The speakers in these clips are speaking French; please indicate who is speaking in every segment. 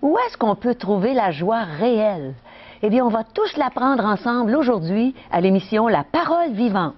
Speaker 1: Où est-ce qu'on peut trouver la joie réelle? Eh bien, on va tous l'apprendre ensemble aujourd'hui à l'émission La Parole vivante.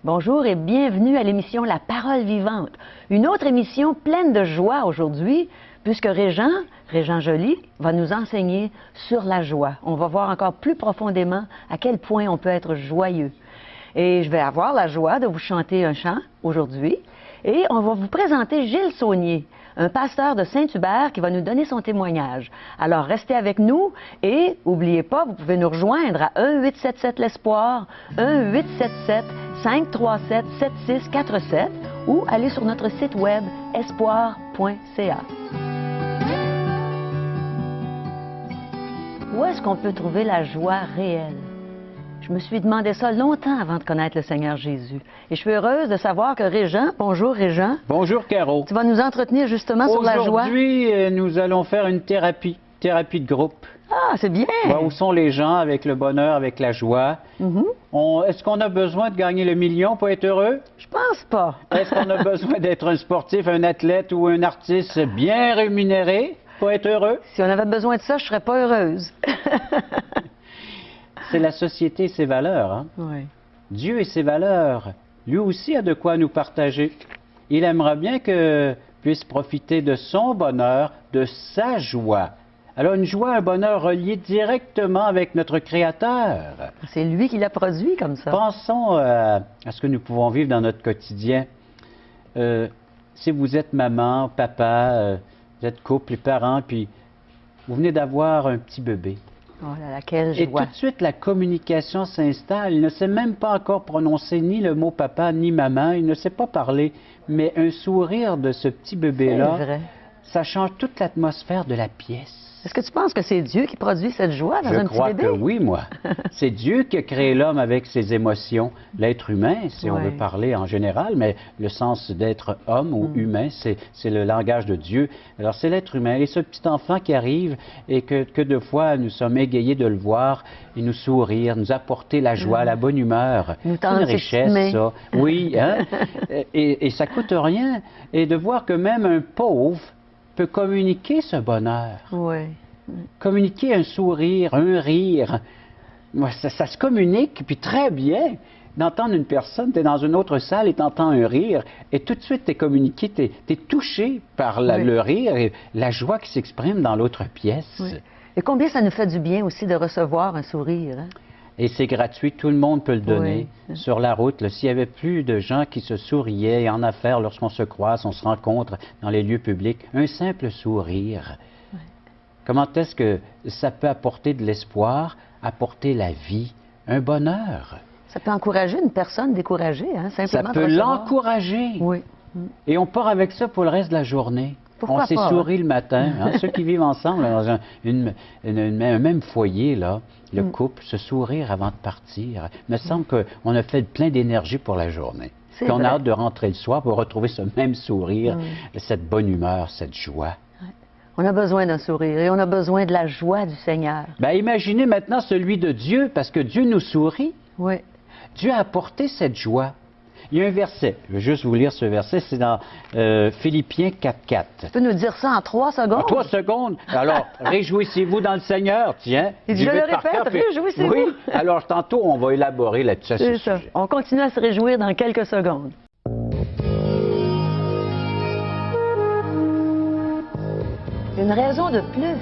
Speaker 1: Bonjour et bienvenue à l'émission La Parole vivante. Une autre émission pleine de joie aujourd'hui, puisque Régent Joly, va nous enseigner sur la joie. On va voir encore plus profondément à quel point on peut être joyeux. Et je vais avoir la joie de vous chanter un chant aujourd'hui. Et on va vous présenter Gilles Saunier, un pasteur de Saint-Hubert qui va nous donner son témoignage. Alors, restez avec nous et n'oubliez pas, vous pouvez nous rejoindre à 1-877-l'Espoir, 1-877-537-7647 ou aller sur notre site web espoir.ca. Où est-ce qu'on peut trouver la joie réelle? Je me suis demandé ça longtemps avant de connaître le Seigneur Jésus. Et je suis heureuse de savoir que Régent, bonjour Régent.
Speaker 2: Bonjour Caro.
Speaker 1: Tu vas nous entretenir justement sur la joie.
Speaker 2: Aujourd'hui, nous allons faire une thérapie de groupe.
Speaker 1: Ah, c'est bien.
Speaker 2: Où sont les gens avec le bonheur, avec la joie? Est-ce qu'on a besoin de gagner le million pour être heureux?
Speaker 1: Je pense pas.
Speaker 2: Est-ce qu'on a besoin d'être un sportif, un athlète ou un artiste bien rémunéré pour être heureux?
Speaker 1: Si on avait besoin de ça, je serais pas heureuse.
Speaker 2: C'est la société et ses valeurs. Hein?
Speaker 1: Oui.
Speaker 2: Dieu et ses valeurs, lui aussi a de quoi nous partager. Il aimerait bien que puisse profiter de son bonheur, de sa joie. Alors une joie, un bonheur relié directement avec notre Créateur.
Speaker 1: C'est lui qui l'a produit comme ça.
Speaker 2: Pensons à ce que nous pouvons vivre dans notre quotidien. Si vous êtes maman, papa, vous êtes couple, parents, puis vous venez d'avoir un petit bébé.
Speaker 1: Oh là là, quelle joie.
Speaker 2: Et tout de suite, la communication s'installe. Il ne sait même pas encore prononcer ni le mot papa ni maman. Il ne sait pas parler. Mais un sourire de ce petit bébé-là, ça change toute l'atmosphère de la pièce.
Speaker 1: Est-ce que tu penses que c'est Dieu qui produit cette joie dans un petit bébé?
Speaker 2: Je crois que oui, moi. C'est Dieu qui a créé l'homme avec ses émotions. L'être humain, si on veut parler en général, mais le sens d'être homme ou humain, c'est le langage de Dieu. Alors, c'est l'être humain. Et ce petit enfant qui arrive et que de fois, nous sommes égayés de le voir et nous sourire, nous apporter la joie, la bonne humeur.
Speaker 1: C'est
Speaker 2: une richesse, ça. Oui, hein? Et ça coûte rien. Et de voir que même un pauvre peut communiquer ce bonheur.
Speaker 1: Oui.
Speaker 2: Communiquer un sourire, un rire. Ça se communique, puis très bien. D'entendre une personne, tu es dans une autre salle et tu entends un rire, et tout de suite tu es communiqué, tu es touché par le rire et la joie qui s'exprime dans l'autre pièce.
Speaker 1: Oui. Et combien ça nous fait du bien aussi de recevoir un sourire, hein?
Speaker 2: Et c'est gratuit, tout le monde peut le donner. Sur la route, s'il y avait plus de gens qui se souriaient en affaires lorsqu'on se croise, on se rencontre dans les lieux publics, un simple sourire. Comment est-ce que ça peut apporter de l'espoir, apporter la vie, un bonheur?
Speaker 1: Ça peut encourager une personne découragée, hein, simplement.
Speaker 2: Ça peut l'encourager.
Speaker 1: Oui.
Speaker 2: Et on part avec ça pour le reste de la journée.
Speaker 1: Pourquoi
Speaker 2: on s'est souri le matin. Hein? Ceux qui vivent ensemble dans un même foyer, là, le couple, se sourire avant de partir. Il me semble qu'on a fait plein d'énergie pour la journée. Puis on a hâte de rentrer le soir pour retrouver ce même sourire, cette bonne humeur, cette joie.
Speaker 1: On a besoin d'un sourire et on a besoin de la joie du Seigneur.
Speaker 2: Bien, imaginez maintenant celui de Dieu, parce que Dieu nous sourit.
Speaker 1: Oui.
Speaker 2: Dieu a apporté cette joie. Il y a un verset, je vais juste vous lire ce verset, c'est dans Philippiens 4.4.
Speaker 1: Tu peux nous dire ça en 3 secondes?
Speaker 2: En 3 secondes. Alors, réjouissez-vous dans le Seigneur, tiens.
Speaker 1: Et je le répète, réjouissez-vous.
Speaker 2: Oui, alors tantôt, on va élaborer là-dessus.
Speaker 1: C'est ça. On continue à se réjouir dans quelques secondes. Une raison de plus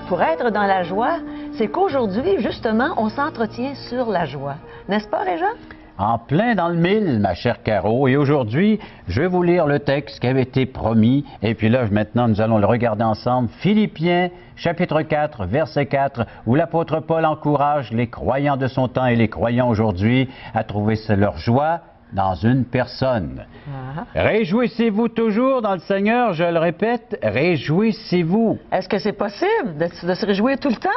Speaker 1: pour être dans la joie, c'est qu'aujourd'hui, justement, on s'entretient sur la joie. N'est-ce pas, Régent?
Speaker 2: En plein dans le mille, ma chère Caro. Et aujourd'hui, je vais vous lire le texte qui avait été promis. Et puis là, maintenant, nous allons le regarder ensemble. Philippiens, chapitre 4, verset 4, où l'apôtre Paul encourage les croyants de son temps et les croyants aujourd'hui à trouver leur joie dans une personne.
Speaker 1: Ah.
Speaker 2: Réjouissez-vous toujours dans le Seigneur, je le répète, réjouissez-vous.
Speaker 1: Est-ce que c'est possible de se réjouir tout le temps?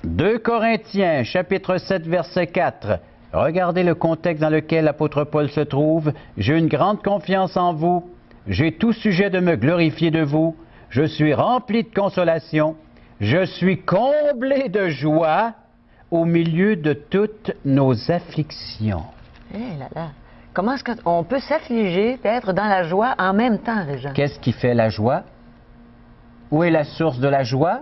Speaker 2: 2 Corinthiens, chapitre 7, verset 4. Regardez le contexte dans lequel l'apôtre Paul se trouve. « J'ai une grande confiance en vous. J'ai tout sujet de me glorifier de vous. Je suis rempli de consolation. Je suis comblé de joie au milieu de toutes nos afflictions. »
Speaker 1: Eh là là! Comment est-ce qu'on peut s'affliger d'être dans la joie en même temps, Régent?
Speaker 2: Qu'est-ce qui fait la joie? Où est la source de la joie?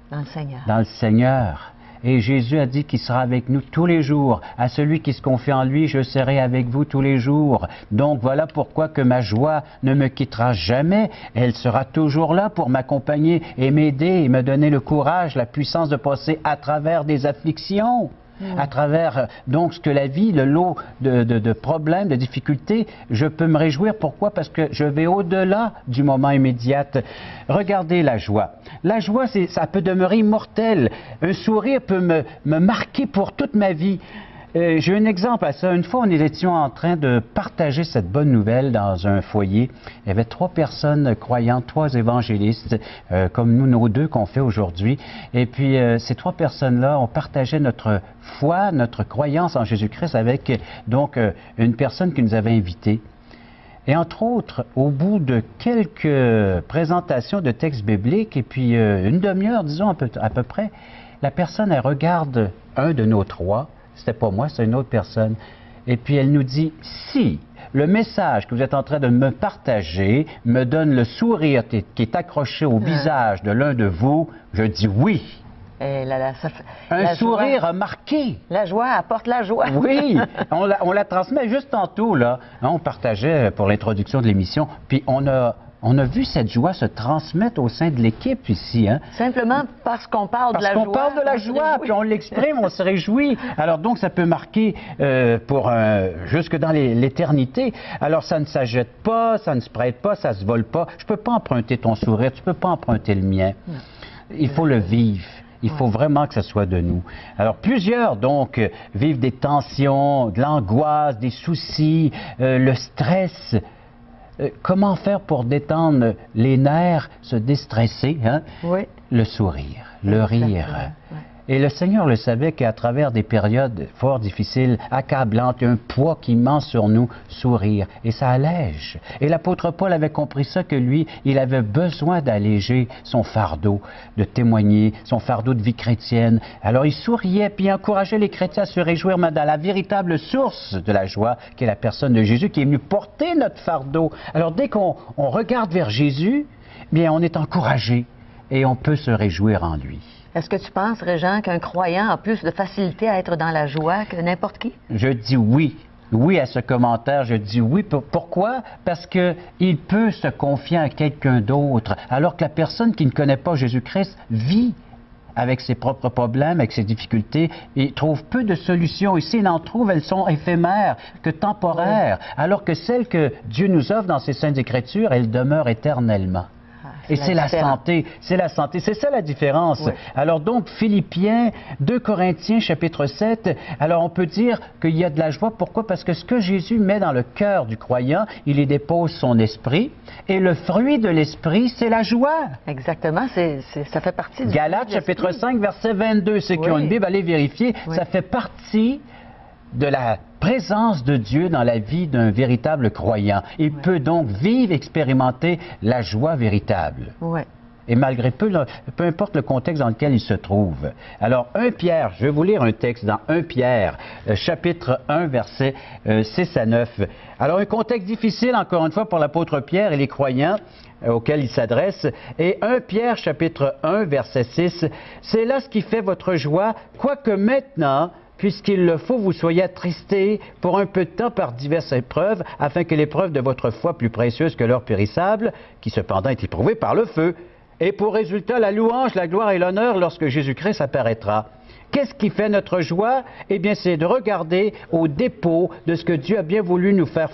Speaker 1: Dans le Seigneur.
Speaker 2: Dans le Seigneur. Et Jésus a dit qu'il sera avec nous tous les jours. À celui qui se confie en lui, je serai avec vous tous les jours. Donc voilà pourquoi que ma joie ne me quittera jamais. Elle sera toujours là pour m'accompagner et m'aider et me donner le courage, la puissance de passer à travers des afflictions. À travers donc ce que la vie, le lot de problèmes, de difficultés, je peux me réjouir. Pourquoi? Parce que je vais au-delà du moment immédiat. Regardez la joie. La joie, ça peut demeurer immortel. Un sourire peut me marquer pour toute ma vie. J'ai un exemple à ça. Une fois, nous étions en train de partager cette bonne nouvelle dans un foyer. Il y avait 3 personnes croyantes, 3 évangélistes, comme nous, nos 2 qu'on fait aujourd'hui. Et puis, ces 3 personnes-là, on partageait notre foi, notre croyance en Jésus-Christ avec, donc, une personne qui nous avait invités. Et entre autres, au bout de quelques présentations de textes bibliques, et puis une demi-heure, disons à peu près, la personne, elle regarde un de nos 3. C'était pas moi, c'est une autre personne. Et puis elle nous dit, si le message que vous êtes en train de me partager me donne le sourire qui est accroché au visage de l'un de vous, je dis oui.
Speaker 1: Et là,
Speaker 2: un sourire a marqué.
Speaker 1: La joie apporte la joie.
Speaker 2: Oui, on la transmet juste tantôt, là. On partageait pour l'introduction de l'émission, puis on a vu cette joie se transmettre au sein de l'équipe ici. Hein?
Speaker 1: Simplement parce qu'on parle de la joie.
Speaker 2: Parce qu'on parle de la joie, puis on l'exprime, on se réjouit. Alors donc, ça peut marquer jusque dans l'éternité. Alors ça ne s'achète pas, ça ne se prête pas, ça ne se vole pas. Je ne peux pas emprunter ton sourire, tu ne peux pas emprunter le mien. Il faut le vivre. Il faut vraiment que ce soit de nous. Alors, plusieurs, donc, vivent des tensions, de l'angoisse, des soucis, le stress. Comment faire pour détendre les nerfs, se déstresser, hein?
Speaker 1: Oui.
Speaker 2: Le sourire, le rire.
Speaker 1: Oui.
Speaker 2: Et le Seigneur le savait qu'à travers des périodes fort difficiles, accablantes, il y a un poids qui ment sur nous, sourire, et ça allège. Et l'apôtre Paul avait compris ça, que lui, il avait besoin d'alléger son fardeau, de témoigner, son fardeau de vie chrétienne. Alors il souriait, puis il encourageait les chrétiens à se réjouir dans la véritable source de la joie, qui est la personne de Jésus, qui est venu porter notre fardeau. Alors dès qu'on regarde vers Jésus, bien on est encouragé, et on peut se réjouir en lui.
Speaker 1: Est-ce que tu penses, Régent, qu'un croyant a plus de facilité à être dans la joie que n'importe qui?
Speaker 2: Je dis oui. Oui à ce commentaire, je dis oui. Pourquoi? Parce qu'il peut se confier à quelqu'un d'autre, alors que la personne qui ne connaît pas Jésus-Christ vit avec ses propres problèmes, avec ses difficultés, et trouve peu de solutions. Ici, il en trouve, elles sont éphémères, que temporaires, alors que celles que Dieu nous offre dans ses Saintes Écritures, elles demeurent éternellement. Et c'est la santé, c'est ça la différence. Oui. Alors donc, Philippiens, 2 Corinthiens, chapitre 7, alors on peut dire qu'il y a de la joie. Pourquoi? Parce que ce que Jésus met dans le cœur du croyant, il y dépose son esprit, et le fruit de l'esprit, c'est la joie.
Speaker 1: Exactement, ça fait partie du
Speaker 2: Galates, chapitre 5, verset 22, ceux qui ont une Bible, allez vérifier, ça fait partie de la présence de Dieu dans la vie d'un véritable croyant. Il peut donc vivre, expérimenter la joie véritable.
Speaker 1: Oui.
Speaker 2: Et malgré peu importe le contexte dans lequel il se trouve. Alors, 1 Pierre, je vais vous lire un texte dans 1 Pierre, chapitre 1, versets 6 à 9. Alors, un contexte difficile, encore une fois, pour l'apôtre Pierre et les croyants auxquels il s'adresse. Et 1 Pierre, chapitre 1, verset 6, « C'est là ce qui fait votre joie, quoique maintenant, puisqu'il le faut, vous soyez attristés pour un peu de temps par diverses épreuves, afin que l'épreuve de votre foi, plus précieuse que l'or périssable, qui cependant est éprouvée par le feu, ait pour résultat la louange, la gloire et l'honneur lorsque Jésus-Christ apparaîtra. » Qu'est-ce qui fait notre joie? Eh bien, c'est de regarder au dépôt de ce que Dieu a bien voulu nous faire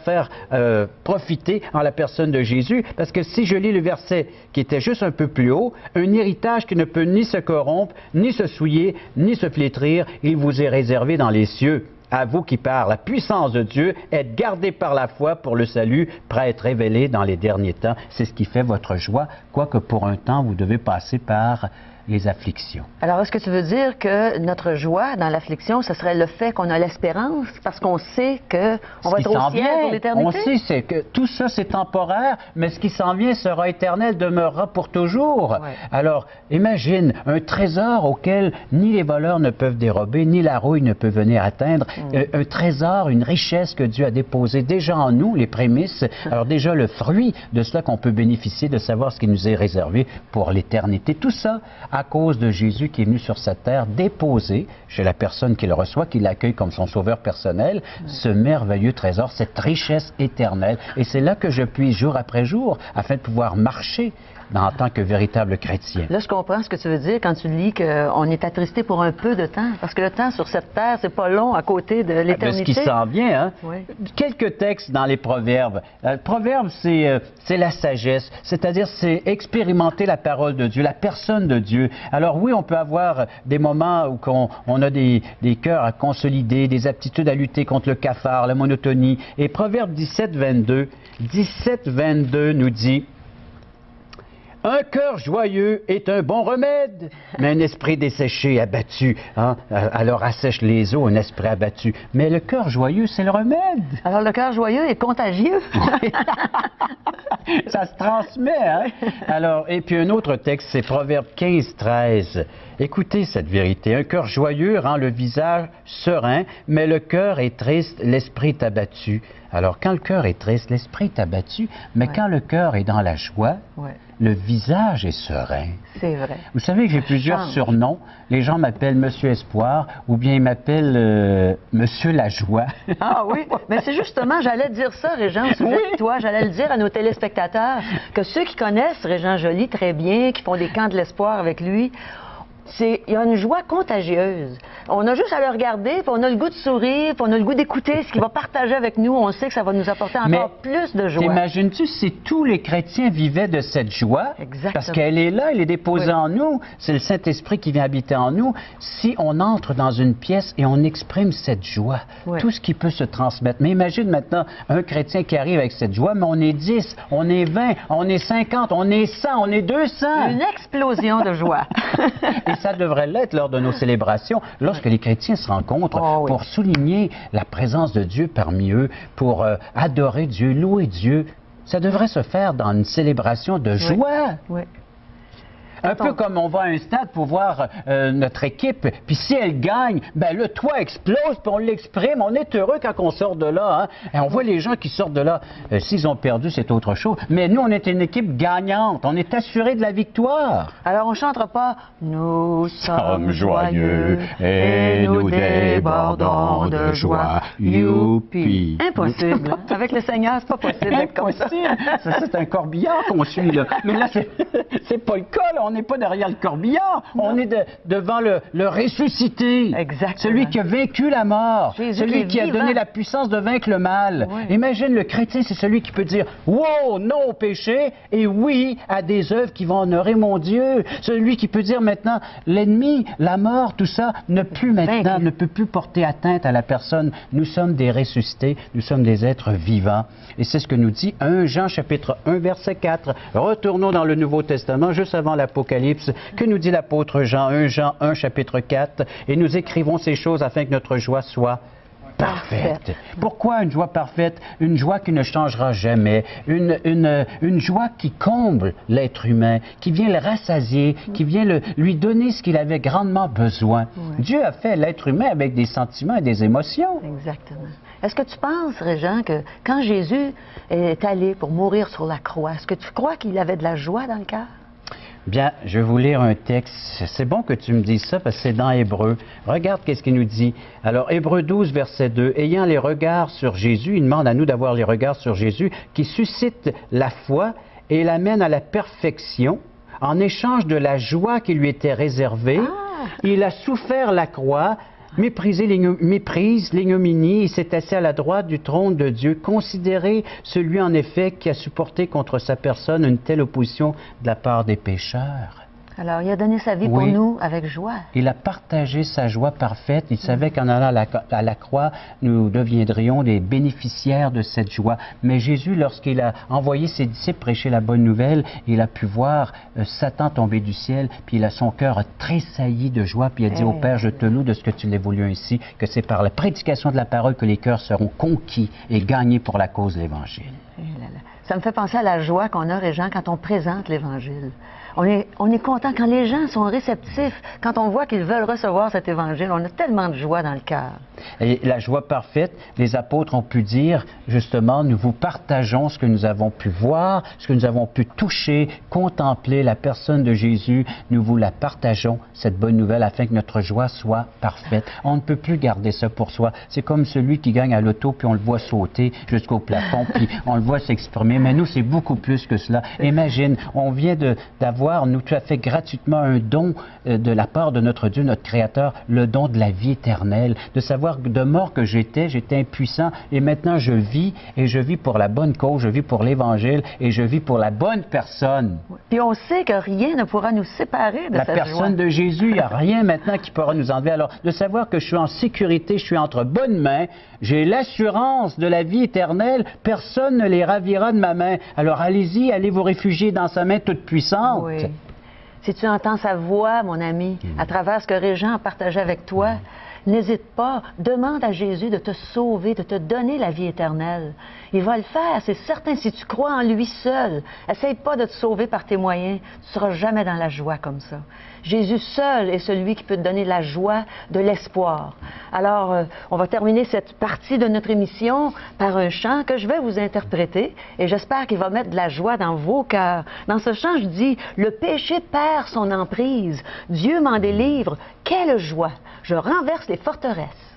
Speaker 2: profiter en la personne de Jésus. Parce que si je lis le verset qui était juste un peu plus haut, un héritage qui ne peut ni se corrompre, ni se souiller, ni se flétrir, il vous est réservé dans les cieux. à vous qui par la puissance de Dieu êtes gardés par la foi pour le salut prêt à être révélé dans les derniers temps. C'est ce qui fait votre joie, quoique pour un temps vous devez passer par les afflictions.
Speaker 1: Alors, est-ce que tu veux dire que notre joie dans l'affliction, ce serait le fait qu'on a l'espérance parce qu'on sait qu'on va être au ciel pour l'éternité?
Speaker 2: On sait c'est que tout ça, c'est temporaire, mais ce qui s'en vient sera éternel, demeurera pour toujours.
Speaker 1: Ouais.
Speaker 2: Alors, imagine un trésor auquel ni les voleurs ne peuvent dérober, ni la rouille ne peut venir atteindre. Un trésor, une richesse que Dieu a déposée déjà en nous, les prémices. Alors déjà, le fruit de cela qu'on peut bénéficier, de savoir ce qui nous est réservé pour l'éternité. Tout ça à cause de Jésus qui est venu sur cette terre déposer chez la personne qui le reçoit, qui l'accueille comme son sauveur personnel, ce merveilleux trésor, cette richesse éternelle. Et c'est là que je puise jour après jour afin de pouvoir marcher en tant que véritable chrétien.
Speaker 1: Là, je comprends ce que tu veux dire quand tu lis qu'on est attristé pour un peu de temps. Parce que le temps sur cette terre, c'est pas long à côté de l'éternité.
Speaker 2: De ce qui s'en vient, hein?
Speaker 1: Oui.
Speaker 2: Quelques textes dans les Proverbes. Le Proverbe, c'est la sagesse, c'est-à-dire c'est expérimenter la parole de Dieu, la personne de Dieu. Alors oui, on peut avoir des moments où on a des cœurs à consolider, des aptitudes à lutter contre le cafard, la monotonie. Et Proverbe 17-22 nous dit: un cœur joyeux est un bon remède, mais un esprit desséché, abattu, hein? Alors assèche les eaux, un esprit abattu. Mais le cœur joyeux, c'est le remède.
Speaker 1: Alors le cœur joyeux est contagieux.
Speaker 2: Ça se transmet, hein? Alors, et puis un autre texte, c'est Proverbe 15-13. Écoutez cette vérité. Un cœur joyeux rend le visage serein, mais le cœur est triste, l'esprit est abattu. Alors, quand le cœur est triste, l'esprit est abattu, mais quand le cœur est dans la joie, le visage est serein.
Speaker 1: C'est vrai.
Speaker 2: Vous savez que j'ai plusieurs surnoms. Les gens m'appellent Monsieur Espoir ou bien ils m'appellent Monsieur la Joie.
Speaker 1: Ah oui, mais c'est justement, j'allais dire ça, Régent, au sujet de toi. J'allais le dire à nos téléspectateurs, que ceux qui connaissent Régent Joly très bien, qui font des camps de l'espoir avec lui, il y a une joie contagieuse. On a juste à le regarder, puis on a le goût de sourire, puis on a le goût d'écouter ce qu'il va partager avec nous. On sait que ça va nous apporter encore plus de joie.
Speaker 2: T'imagines-tu si tous les chrétiens vivaient de cette joie?
Speaker 1: Exactement.
Speaker 2: Parce qu'elle est là, elle est déposée en nous. C'est le Saint-Esprit qui vient habiter en nous. Si on entre dans une pièce et on exprime cette joie, tout ce qui peut se transmettre. Mais imagine maintenant un chrétien qui arrive avec cette joie, mais on est 10, on est 20, on est 50, on est 100, on est 200.
Speaker 1: Une explosion de joie.
Speaker 2: Et ça devrait l'être lors de nos célébrations, lorsque les chrétiens se rencontrent pour souligner la présence de Dieu parmi eux, pour adorer Dieu, louer Dieu. Ça devrait se faire dans une célébration de joie.
Speaker 1: Oui.
Speaker 2: Un peu comme on va à un stade pour voir notre équipe, puis si elle gagne, ben le toit explose, puis on l'exprime, on est heureux quand on sort de là. Hein? Et on voit les gens qui sortent de là, s'ils ont perdu, c'est autre chose. Mais nous, on est une équipe gagnante, on est assuré de la victoire.
Speaker 1: Alors, on ne chantera pas « Nous sommes joyeux et nous débordons de joie, youpi ». Impossible. Avec le Seigneur, c'est pas possible d'être comme ça.
Speaker 2: Ça, c'est un corbillard qu'on suit, là. Mais là, c'est pas le cas, là. On n'est pas derrière le corbillard, on est devant le ressuscité.
Speaker 1: Exactement.
Speaker 2: Celui qui a vaincu la mort,
Speaker 1: Jésus
Speaker 2: celui qui a donné la puissance de vaincre le mal. Imagine, le chrétien, c'est celui qui peut dire « Wow, non au péché et oui à des œuvres qui vont honorer mon Dieu ». Celui qui peut dire maintenant « L'ennemi, la mort, tout ça ne peut plus porter atteinte à la personne. Nous sommes des ressuscités, nous sommes des êtres vivants. » Et c'est ce que nous dit 1 Jean chapitre 1 verset 4. Retournons dans le Nouveau Testament, juste avant l'Apocalypse. Que nous dit l'apôtre Jean? 1 Jean 1 chapitre 4. Et nous écrivons ces choses afin que notre joie soit parfaite. Pourquoi une joie parfaite? Une joie qui ne changera jamais. Une joie qui comble l'être humain, qui vient le rassasier, qui vient lui donner ce qu'il avait grandement besoin. Dieu a fait l'être humain avec des sentiments et des émotions.
Speaker 1: Exactement. Est-ce que tu penses, Régent, que quand Jésus est allé pour mourir sur la croix, est-ce que tu crois qu'il avait de la joie dans le cœur?
Speaker 2: Bien, je vais vous lire un texte. C'est bon que tu me dises ça parce que c'est dans Hébreu. Regarde qu'est-ce qu'il nous dit. Alors, Hébreu 12, verset 2. Ayant les regards sur Jésus, il demande à nous d'avoir les regards sur Jésus qui suscite la foi et l'amène à la perfection en échange de la joie qui lui était réservée. Il a souffert la croix, méprise l'ignominie, il s'est assis à la droite du trône de Dieu. Considérez celui en effet qui a supporté contre sa personne une telle opposition de la part des pécheurs.
Speaker 1: Alors, il a donné sa vie pour nous avec joie.
Speaker 2: Il a partagé sa joie parfaite. Il savait qu'en allant à la croix, nous deviendrions des bénéficiaires de cette joie. Mais Jésus, lorsqu'il a envoyé ses disciples prêcher la bonne nouvelle, il a pu voir Satan tomber du ciel, puis son cœur a tressailli de joie, puis il a dit au Père, je te loue de ce que tu l'as voulu ainsi, que c'est par la prédication de la parole que les cœurs seront conquis et gagnés pour la cause de l'Évangile.
Speaker 1: Ça me fait penser à la joie qu'on a, Régent, quand on présente l'Évangile. On est content quand les gens sont réceptifs, quand on voit qu'ils veulent recevoir cet Évangile. On a tellement de joie dans le cœur.
Speaker 2: Et la joie parfaite, les apôtres ont pu dire, justement, nous vous partageons ce que nous avons pu voir, ce que nous avons pu toucher, contempler, la personne de Jésus. Nous vous la partageons, cette bonne nouvelle, afin que notre joie soit parfaite. On ne peut plus garder ça pour soi. C'est comme celui qui gagne à l'auto, puis on le voit sauter jusqu'au plafond, puis on le voit s'exprimer. Mais nous, c'est beaucoup plus que cela. Imagine, on vient d'avoir, nous, tout à fait gratuitement, un don de la part de notre Dieu, notre Créateur, le don de la vie éternelle, de savoir de mort que j'étais impuissant, et maintenant je vis, et je vis pour la bonne cause, je vis pour l'Évangile, et je vis pour la bonne personne.
Speaker 1: Puis on sait que rien ne pourra nous séparer de cette joie.
Speaker 2: La personne de Jésus, il n'y a rien maintenant qui pourra nous enlever. Alors, de savoir que je suis en sécurité, je suis entre bonnes mains, j'ai l'assurance de la vie éternelle, personne ne les ravira de ma main. Alors allez-y, allez vous réfugier dans sa main toute puissante.
Speaker 1: Oui. Si tu entends sa voix, mon ami, à travers ce que Régent a partagé avec toi, n'hésite pas, demande à Jésus de te sauver, de te donner la vie éternelle. Il va le faire, c'est certain, si tu crois en lui seul. Essaye pas de te sauver par tes moyens, tu ne seras jamais dans la joie comme ça. Jésus seul est celui qui peut te donner la joie de l'espoir. Alors, on va terminer cette partie de notre émission par un chant que je vais vous interpréter et j'espère qu'il va mettre de la joie dans vos cœurs. Dans ce chant, je dis, le péché perd son emprise, Dieu m'en délivre, quelle joie! Je renverse les forteresses.